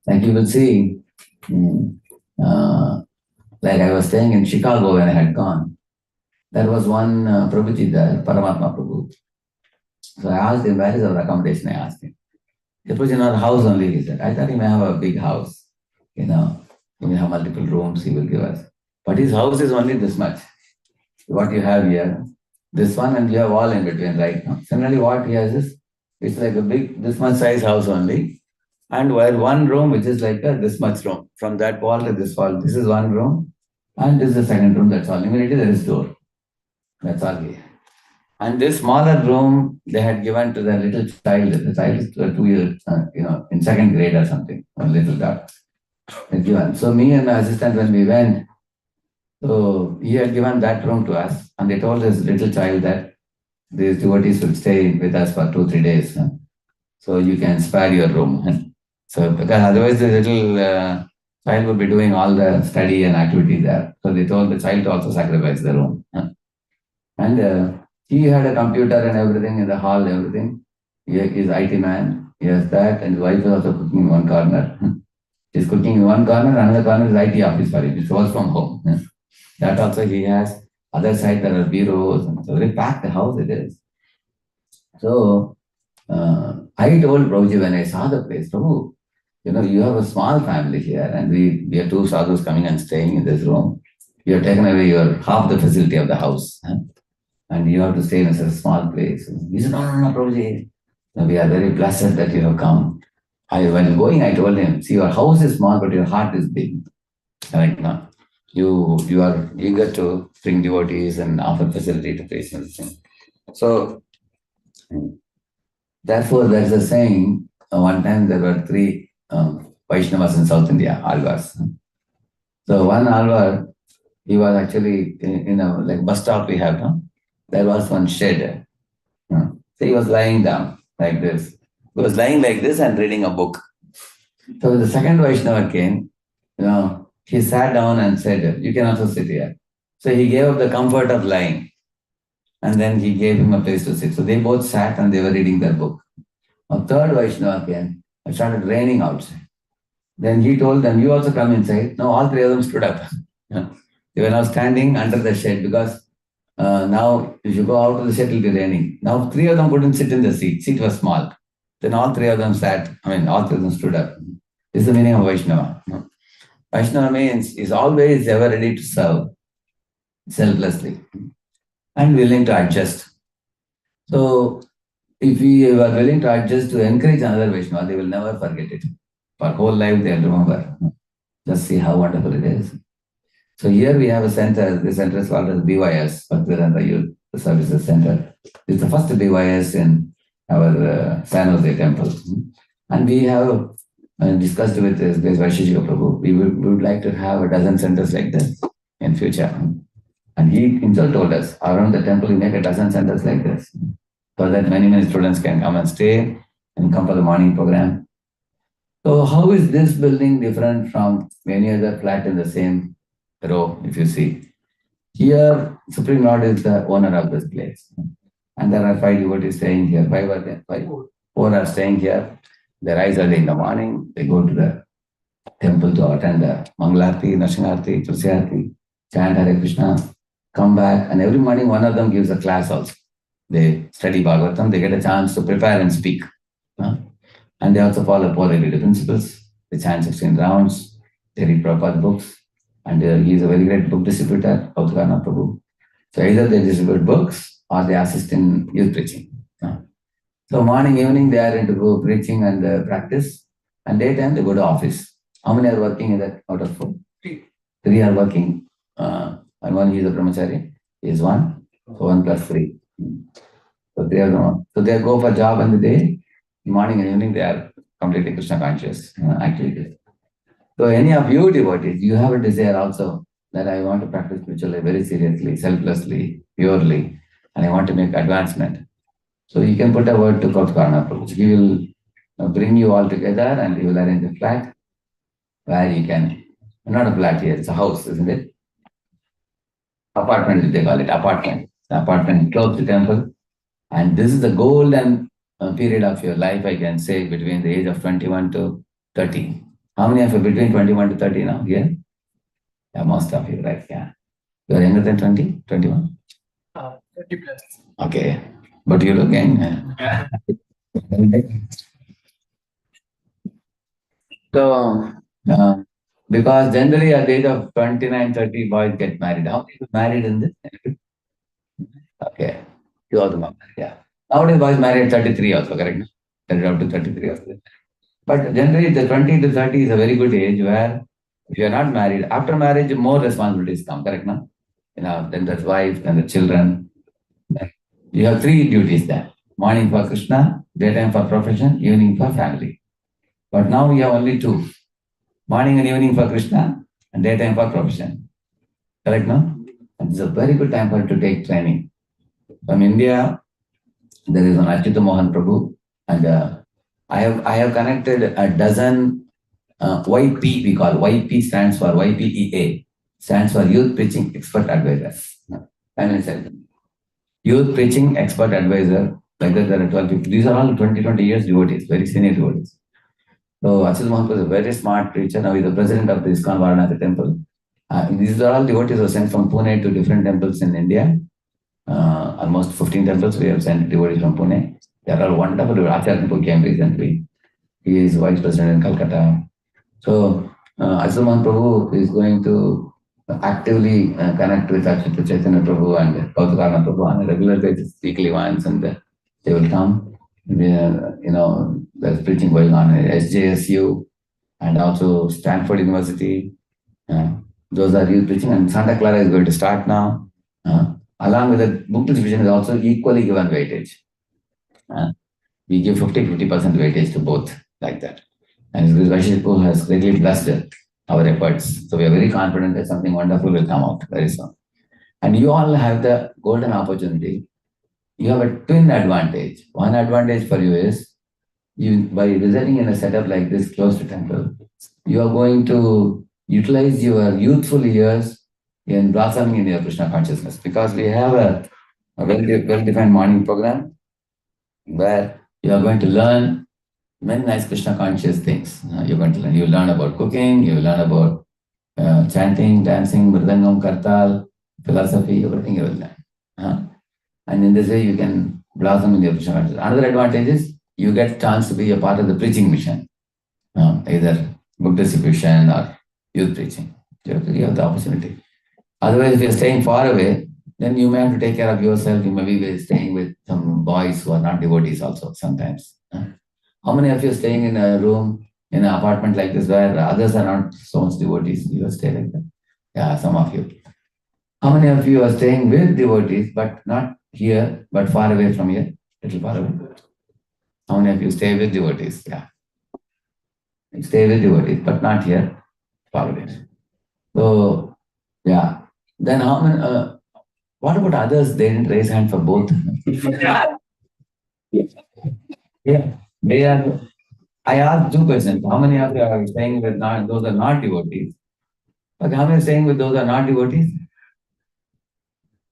Like you will see, Like I was staying in Chicago when I had gone. There was one Prabhuji there, Paramatma Prabhu. So I asked him, where is our accommodation? I asked him. It was in our house only, he said. I thought he may have a big house. He may have multiple rooms he will give us. But his house is only this much. What you have here, this one, and you have all in between right now. Similarly, what he has is, it's like a big, this much size house only. And where one room, which is like this much room. From that wall to this wall, this is one room. And this is the second room, that's all. Immediately there is door. That's all here. And this smaller room they had given to the little child. The child is 2 years, in second grade or something, one little dot. Given. So me and my assistant, when we went, so he had given that room to us, and they told this little child that these devotees will stay with us for 2-3 days. So you can spare your room. So because otherwise the little child would be doing all the study and activity there. So they told the child to also sacrifice the room. And he had a computer and everything in the hall, everything. He is IT man. He has that, and his wife is also cooking in one corner. She's cooking in one corner, another corner is IT office for him. It's all from home. That also he has. Other side there are bureaus. So very packed house it is. So I told Prabhuji when I saw the place, Prabhu, you have a small family here, and we are 2 sadhus coming and staying in this room. You have taken away your half the facility of the house. And you have to stay in a small place. He said, no, Prabhuji. We are very blessed that you have come. When going, I told him, see, your house is small, but your heart is big. Right now, you are eager to bring devotees and offer facility to patients. So, therefore, there's a saying, one time there were 3 Vaishnavas in South India, Alvars. So one Alvar, he was actually in a like bus stop we have, no? There was one shed. So he was lying down like this. He was lying like this and reading a book. So the second Vaishnava came, he sat down and said, you can also sit here. So he gave up the comfort of lying. And then he gave him a place to sit. So they both sat and they were reading their book. A third Vaishnava came. It started raining outside. Then he told them, you also come inside. Now all 3 of them stood up. They were now standing under the shed because now if you go out of the shed, it will be raining. Now 3 of them couldn't sit in the seat. Seat was small. Then all 3 of them sat. All 3 of them stood up. This is the meaning of Vaishnava. Vaishnava means is always ever ready to serve selflessly and willing to adjust. So if we are willing to adjust to encourage another Vaishnava, they will never forget it. For whole life they will remember. Just see how wonderful it is. So here we have a center. The center is called as BYS, Bhaktivedanta Youth Services Center. It's the first BYS in our San Jose temple. And we have discussed with this Vaisheshika Prabhu, we would like to have a dozen centers like this in future. And he himself told us, around the temple, we make a dozen centers like this, so that many students can come and stay and come for the morning program. So how is this building different from any other flat in the same row, if you see? Here, Supreme Lord is the owner of this place. And there are 5 devotees staying here. 5 are there, 4 are staying here. They rise early in the morning. They go to the temple to attend the Mangalarti, Narshingarti, Tulsiarti, chant Hare Krishna, come back. And every morning, one of them gives a class also. They study Bhagavatam. They get a chance to prepare and speak. And they also follow 4 related principles. They chant 16 rounds. They read Prabhupada books. And he is a very great book distributor, Prabhu Prabhu. So either they distribute books or they assist in youth preaching. So morning, evening, they are into preaching and practice. And daytime, they go to office. How many are working in that out of 4? 3 are working. And one is a brahmachari. He is 1. So 1 plus 3. So 3 are the So they go for job in the day. Morning and evening, they are completely Krishna conscious activities. So any of you devotees, you have a desire also that I want to practice spiritually very seriously, selflessly, purely, and I want to make advancement. So you can put a word to Karna Prabhu. He will bring you all together and he will arrange a flat where you can, not a flat here, it's a house, isn't it? Apartment, they call it, apartment. The apartment close to temple. And this is the golden period of your life, I can say, between the age of 21 to 30. How many of you between 21 to 30 now here? Yeah, most of you, right? Yeah. You are younger than 20, 21? 30 plus. Okay. But you look young. So, because generally at the age of 29, 30, boys get married. How many people married in this? Okay. Two of them are married, yeah. Nowadays, boys marry at 33 also, correct? 30 up to 33 also. But generally, the 20 to 30 is a very good age where if you are not married, after marriage, more responsibilities come, correct? No? Then there's wife, then the children. You have three duties there. Morning for Krishna, daytime for profession, evening for family. But now we have only two. Morning and evening for Krishna, and daytime for profession. Correct, no? And it's a very good time for you to take training. From India, there is an Achyuta Mohan Prabhu, and I have connected a dozen YP, we call YP stands for YPEA, stands for Youth Preaching Expert Advisors. Youth Preaching Expert Advisor, like that there are 12 people. These are all 20 years devotees, very senior devotees. So Achyuta Mohan was a very smart preacher. Now he's the president of the ISKCON Varanasi temple. These are all devotees who are sent from Pune to different temples in India. Almost 15 temples we have sent devotees from Pune. They are all wonderful. Acharya Temple came recently. He is vice president in Calcutta. So Achyuta Mohan Prabhu is going to actively connect with Achyuta Chaitanya Prabhu and Kautukarna Prabhu on a regular basis, weekly once, and they will come. There's preaching going on at SJSU and also Stanford University. Those are youth preaching, and Santa Clara is going to start now. Along with that, book distribution is also equally given weightage. We give 50% weightage to both, like that. And Vaishnav Prabhu has greatly blessed our efforts. So we are very confident that something wonderful will come out very soon. And you all have the golden opportunity. You have a twin advantage. One advantage for you is, by residing in a setup like this close to temple, you are going to utilize your youthful years in blossoming in your Krishna consciousness, because we have a well-defined morning program where you are going to learn many nice Krishna conscious things. You're going to learn. You learn about cooking, you learn about chanting, dancing, mridangam, kartal, philosophy, everything you will learn. And in this way, you can blossom in your Krishna consciousness. Another advantage is you get chance to be a part of the preaching mission, either book distribution or youth preaching. You have the opportunity. Otherwise, if you're staying far away, then you may have to take care of yourself. You may be staying with some boys who are not devotees also sometimes. How many of you are staying in a room, in an apartment like this where others are not so much devotees? You stay like that? Yeah, some of you. How many of you are staying with devotees, but not here, but far away from here? Little far away. How many of you stay with devotees? Yeah. Stay with devotees, but not here, far away. So, yeah. Then how many, what about others? They didn't raise hand for both. Yeah. They are. I asked two questions. How many of you are staying with those are not devotees? Okay, how many are staying with those are not devotees?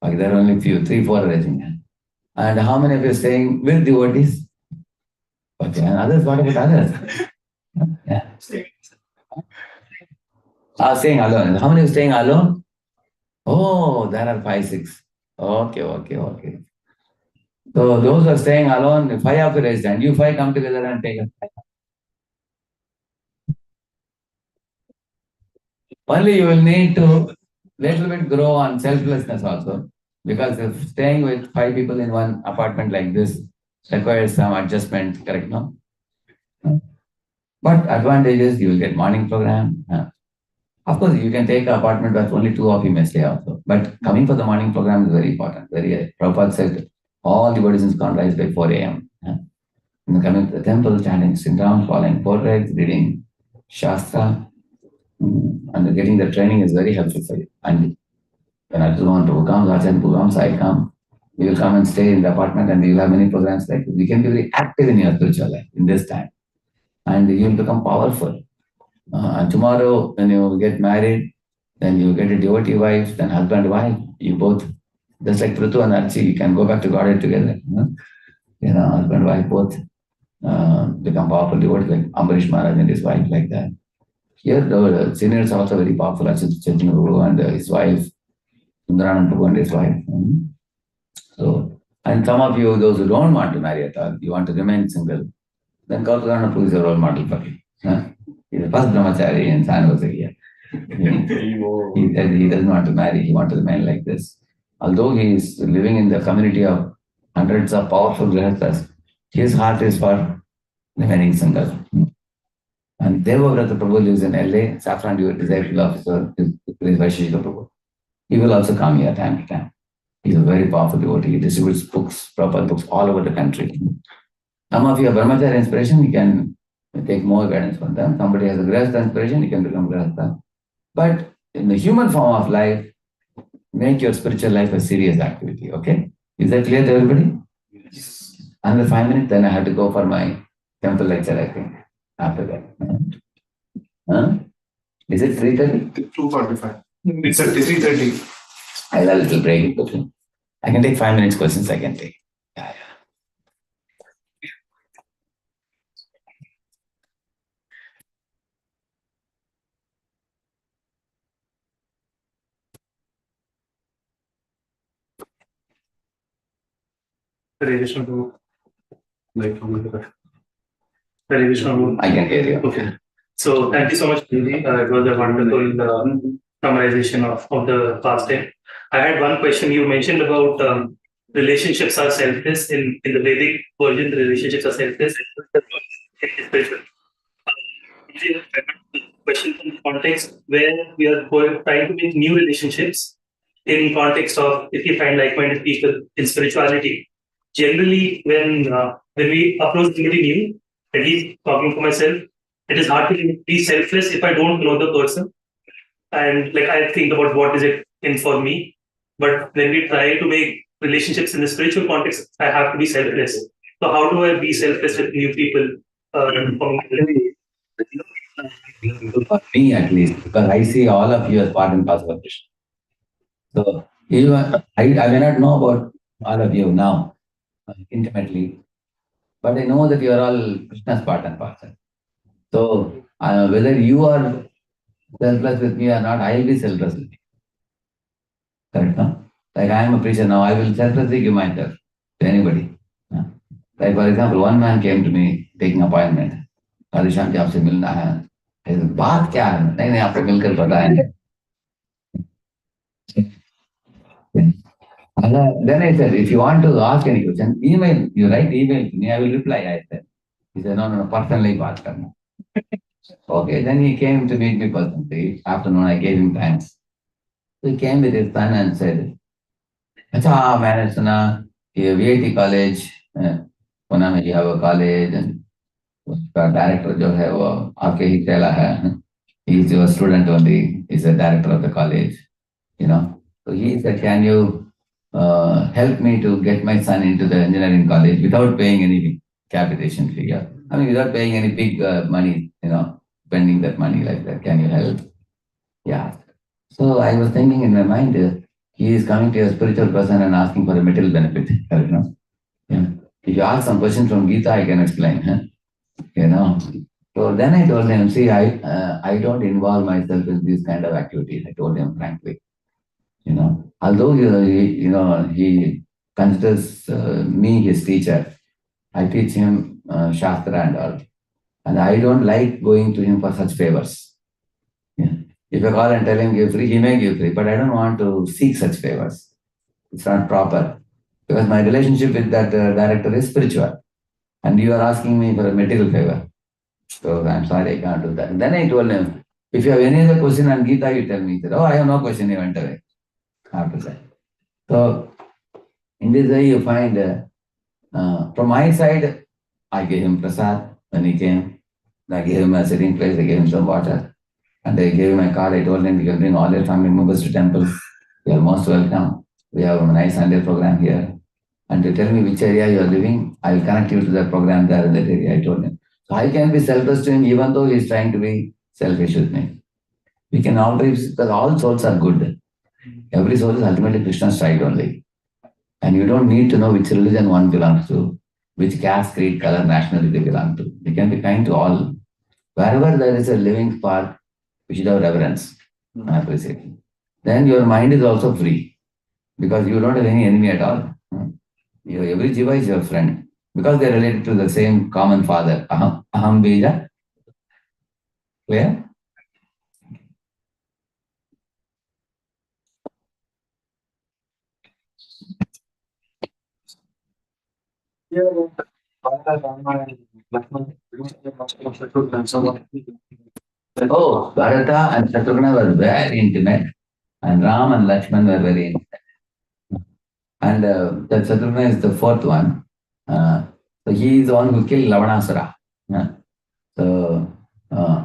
Okay, there are only few, 3, 4 are raising hand. And how many of you are staying with devotees? Okay, and others, what about others? Yeah. Staying alone. How many are staying alone? Oh, there are 5, 6. Okay. So those who are staying alone, 5 of you raised hand. You 5 come together and take a. Only you will need to little bit grow on selflessness also, because if staying with 5 people in one apartment like this requires some adjustment, correct? No? But advantage is you will get morning program. Of course, you can take an apartment where only 2 of you may stay also. But coming for the morning program is very important. Prabhupada said all the devotees can rise by 4 a.m. And coming to the temple, standing, sitting down, following 4 legs, reading Shastra, and getting the training is very helpful for you. And when Achyuta Prabhu comes, Acharya Prabhu comes, I come, we will come and stay in the apartment, and we will have many programs like this. We can be very active in your spiritual life in this time. And you will become powerful. And tomorrow, when you get married, then you get a devotee wife, then husband, wife, you both, just like Prithu and Archie, you can go back to Godhead together. Husband, wife, both become powerful devotees, like Ambarish Maharaj and his wife, like that. Here, the seniors are also very powerful, Achyut Chaitanya Prabhu and his wife, Sundaranand Prabhu and his wife. So, and some of you, those who don't want to marry at all, you want to remain single, then Kautarana Prabhu is a role model for you. He's the first brahmachari in San Jose. He said he doesn't want to marry, he wants to remain like this. Although he is living in the community of hundreds of powerful grihasthas, his heart is for remaining single. And Devavrata Prabhu lives in LA, Saffron disciple officer is Vaisheshika Prabhu. He will also come here time to time. He's a very powerful devotee. He distributes books, proper books all over the country. Some of you are brahmacharya inspiration, you can take more guidance from them. Somebody has a grihastha inspiration, you can become grihastha. But in the human form of life, make your spiritual life a serious activity, okay? Is that clear to everybody? Yes. Another 5 minutes, then I have to go for my temple lecture, I think, after that. Is it 3:30? 2:45. It's at 3:30. I have a little break in between. I can take 5 minutes questions, I can take. Yeah. Radheshyam, Radheshyam. I can hear you. Okay. So thank you so much, Prabhu. It was a wonderful summarization of the past time. I had one question. You mentioned about relationships are selfless. In the Vedic version, the relationships are selfless. Spiritual. Question in the context where we are trying to make new relationships in context of if you find like-minded people in spirituality. Generally, when we approach somebody new, at least talking for myself, it is hard to be selfless if I don't know the person. And like I think about what is it in for me. But when we try to make relationships in the spiritual context, I have to be selfless. So how do I be selfless with new people? For me at least, because I see all of you as part and parcel of Krishna. So even I may not know about all of you now intimately, but I know that you are all Krishna's part and parcel. So whether you are selfless with me or not, I will be selfless with you. Correct, no? Like I am a preacher now, I will selflessly give myself to anybody. Like for example, one man came to me taking appointment. Radheshyam जी आपसे मिलना है. बात क्या है? नहीं आपको मिलकर बताएंगे. Then I said, if you want to ask any question, email. You write email to me, I will reply. I said. He said, no, personally baat karna. Okay, then he came to meet me personally. Afternoon, I gave him thanks. So he came with his son and said, अच्छा मैंने सुना कि VIT college, Pune में you have a college and उसका director जो है वो आपके ही कहला है. He is your student only. He is the director of the college. You know. So he said, can you help me to get my son into the engineering college without paying any capitation fee? I mean, without paying any big money, you know, spending that money like that. Can you help? Yeah. So I was thinking in my mind, he is coming to a spiritual person and asking for a material benefit. You know? Yeah. If you ask some questions from Gita, I can explain. Huh? You know. So then I told him, see, I don't involve myself in these kind of activities. I told him frankly. You know, although he considers me his teacher, I teach him Shastra and all, and I don't like going to him for such favors. Yeah. If I call and tell him give free, he may give free, but I don't want to seek such favors. It's not proper because my relationship with that director is spiritual, and you are asking me for a material favor. So I'm sorry, I can't do that. And then I told him, if you have any other question on Gita, you tell me. He said, oh, I have no question. He went away. After that. So, in this way, you find from my side, I gave him prasad when he came. I gave him a sitting place, I gave him some water, and I gave him my card. I told him, you can bring all your family members to temple. You are most welcome. We have a nice Sunday program here. And to tell me which area you are living, I will connect you to the program there in that area, I told him. So I can be selfless to him even though he is trying to be selfish with me. We can always, because all souls are good. Every soul is ultimately Krishna's child only. And you don't need to know which religion one belongs to, which caste, creed, color, nationality they belong to. We can be kind to all. Wherever there is a living spark, You should have reverence and appreciation. Then your mind is also free because you don't have any enemy at all. Every jiva is your friend because they are related to the same common father. Aham bija. Clear? Oh, Bharata and Shatrugna were very intimate, and Ram and Lakshman were very intimate. And that Shatrugna is the fourth one. So he is the one who killed Lavanasura. So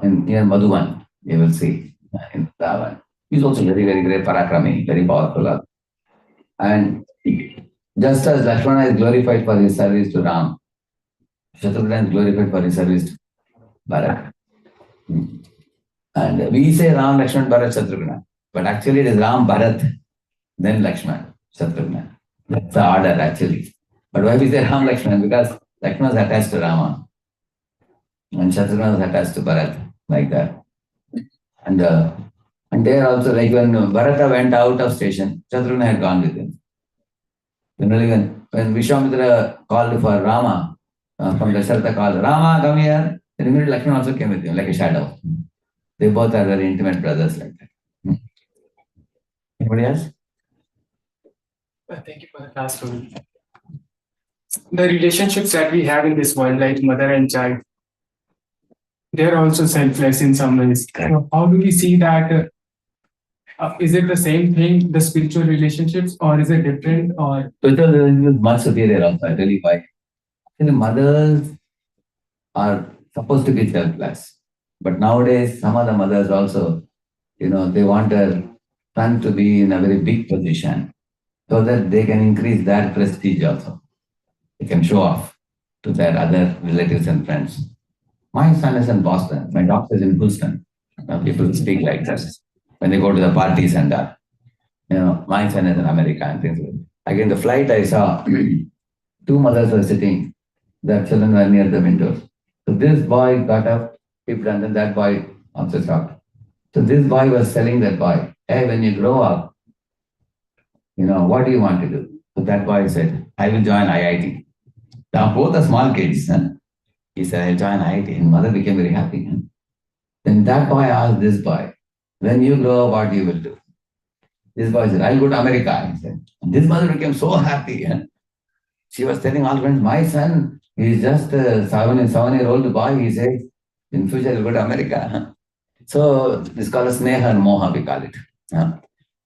in near Madhuvan, you will see in that one. He's also very, very great Parakrami, very powerful. And just as Lakshmana is glorified for his service to Ram, Shatrugna is glorified for his service to Bharat. And we say Ram, Lakshman, Bharat, Shatrugna. But actually it is Ram, Bharat, then Lakshman, Shatrugna. That's the order actually. But why we say Ram, Lakshman? Because Lakshman is attached to Rama. And Shatrugna was attached to Bharat, like that. And there also, like when Bharata went out of station, Shatrugna had gone with him. Generally, when Vishwamitra called for Rama, from Dasharatha called, Rama, come here. Then immediately Lakshman also came with him, like a shadow. They both are very intimate brothers, like that. Anybody else? Thank you for the class, Prabhu. The relationships that we have in this world, like mother and child, they're also selfless in some ways. So how do we see that? Is it the same thing, the spiritual relationships, or is it different? Or Spiritual relationship is much superior also, I tell you why. Actually, mothers are supposed to be selfless. But nowadays, some of the mothers also, they want their son to be in a very big position so that they can increase their prestige also. They can show off to their other relatives and friends. My son is in Boston, my daughter is in Houston. People speak like this when they go to the parties and my son is in America and things like that. Again, the flight I saw, two mothers were sitting, their children were near the windows. So this boy got up, and then that boy also stopped. So this boy was telling that boy, hey, when you grow up, what do you want to do? So that boy said, I will join IIT. Now both are small kids. He said, I'll join IIT. And mother became very happy. Then that boy asked this boy, when you grow up, what you will do? This boy said, I'll go to America. He said. And this mother became so happy. She was telling all friends, my son is just a 7-year-old boy. He says, in future, he'll go to America. So this is called a sneha and moha, we call it.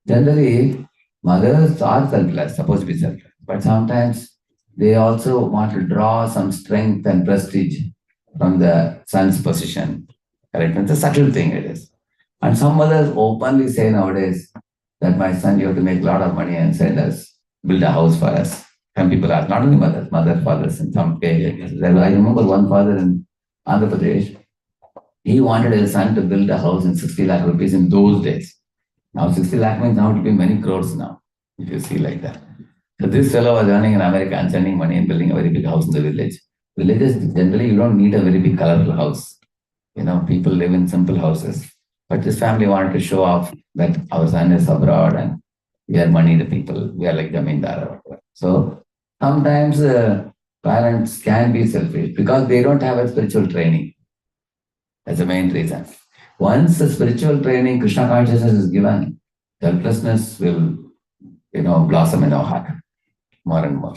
Generally, mothers are selfless, supposed to be selfless. But sometimes they also want to draw some strength and prestige from the son's position. Correct? It's a subtle thing it is. And some mothers openly say nowadays that my son, you have to make a lot of money and send us, build a house for us. Some people are not only mothers, fathers in some cases. I remember one father in Andhra Pradesh. He wanted his son to build a house in 60 lakh rupees in those days. Now 60 lakh means now it will be many crores now, if you see like that. So this fellow was earning in America and sending money and building a very big house in the village. Villages, generally, you don't need a very big colorful house. People live in simple houses. But this family wanted to show off that our son is abroad and we are money the people. We are like Jamindar or whatever. So sometimes parents can be selfish because they don't have a spiritual training. That's the main reason. Once the spiritual training, Krishna consciousness is given, selflessness will, blossom in our heart more and more.